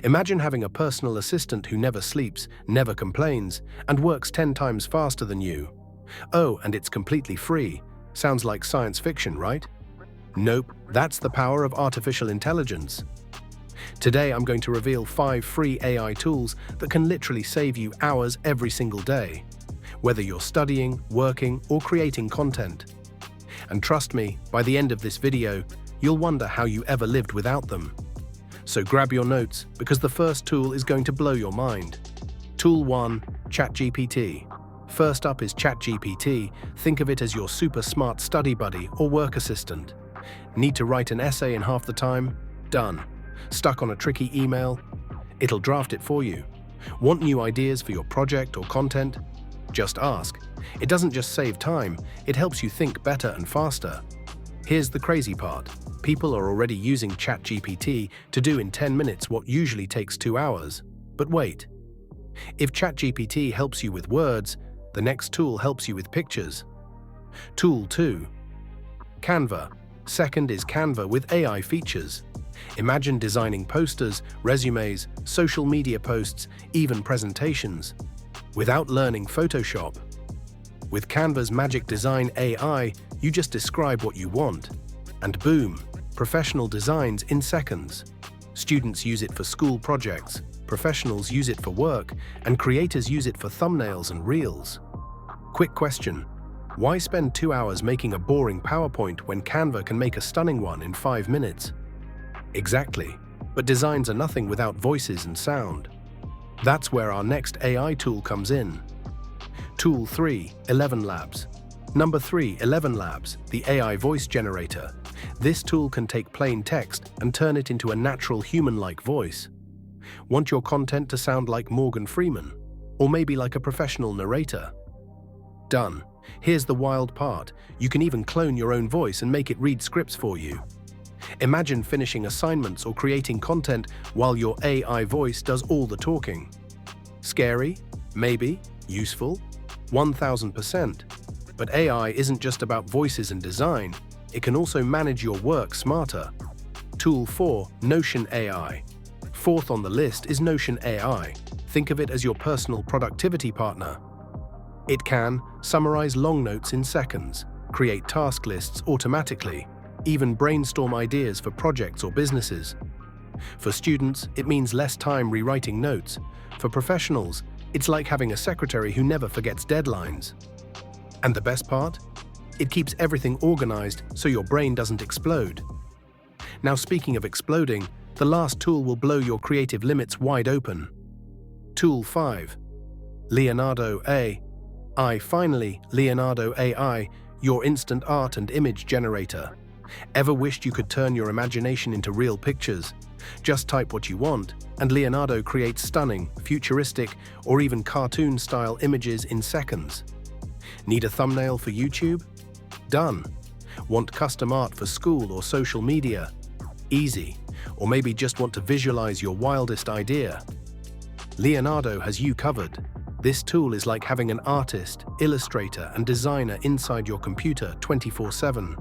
Imagine having a personal assistant who never sleeps, never complains, and works 10 times faster than you. Oh, and it's completely free. Sounds like science fiction, right? Nope, that's the power of artificial intelligence. Today I'm going to reveal 5 free AI tools that can literally save you hours every single day, whether you're studying, working, or creating content. And trust me, by the end of this video, you'll wonder how you ever lived without them. So grab your notes, because the first tool is going to blow your mind. Tool 1, ChatGPT. First up is ChatGPT. Think of it as your super smart study buddy or work assistant. Need to write an essay in half the time? Done. Stuck on a tricky email? It'll draft it for you. Want new ideas for your project or content? Just ask. It doesn't just save time, it helps you think better and faster. Here's the crazy part. People are already using ChatGPT to do in 10 minutes what usually takes 2 hours. But wait. If ChatGPT helps you with words, the next tool helps you with pictures. Tool 2. Canva. Second is Canva with AI features. Imagine designing posters, resumes, social media posts, even presentations, without learning Photoshop. With Canva's Magic Design AI, you just describe what you want, and boom, professional designs in seconds. Students use it for school projects, professionals use it for work, and creators use it for thumbnails and reels. Quick question: why spend 2 hours making a boring PowerPoint when Canva can make a stunning one in 5 minutes? Exactly, but designs are nothing without voices and sound. That's where our next AI tool comes in. Tool 3, 11 Labs. Number 3, 11 Labs, the AI voice generator. This tool can take plain text and turn it into a natural human-like voice. Want your content to sound like Morgan Freeman? Or maybe like a professional narrator? Done. Here's the wild part. You can even clone your own voice and make it read scripts for you. Imagine finishing assignments or creating content while your AI voice does all the talking. Scary? Maybe. Useful? 1000%. But AI isn't just about voices and design. It can also manage your work smarter. Tool 4, Notion AI. Fourth on the list is Notion AI. Think of it as your personal productivity partner. It can summarize long notes in seconds, create task lists automatically, even brainstorm ideas for projects or businesses. For students, it means less time rewriting notes. For professionals, it's like having a secretary who never forgets deadlines. And the best part? It keeps everything organized so your brain doesn't explode. Now, speaking of exploding, the last tool will blow your creative limits wide open. Tool 5. Leonardo AI. Finally, Leonardo AI, your instant art and image generator. Ever wished you could turn your imagination into real pictures? Just type what you want, and Leonardo creates stunning, futuristic, or even cartoon-style images in seconds. Need a thumbnail for YouTube? Done. Want custom art for school or social media? Easy. Or maybe just want to visualize your wildest idea? Leonardo has you covered. This tool is like having an artist, illustrator, and designer inside your computer 24/7.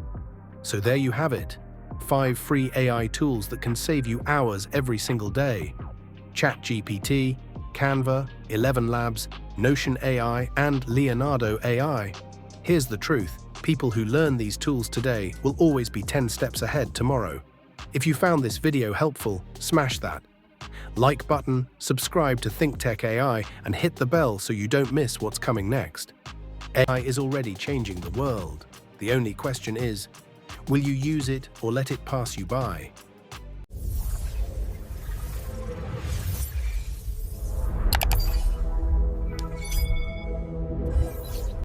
So there you have it. 5 free AI tools that can save you hours every single day. ChatGPT, Canva, 11 Labs, Notion AI, and Leonardo AI. Here's the truth. People who learn these tools today will always be 10 steps ahead tomorrow. If you found this video helpful, smash that like button, subscribe to ThinkTechAI, and hit the bell so you don't miss what's coming next. AI is already changing the world. The only question is, will you use it or let it pass you by?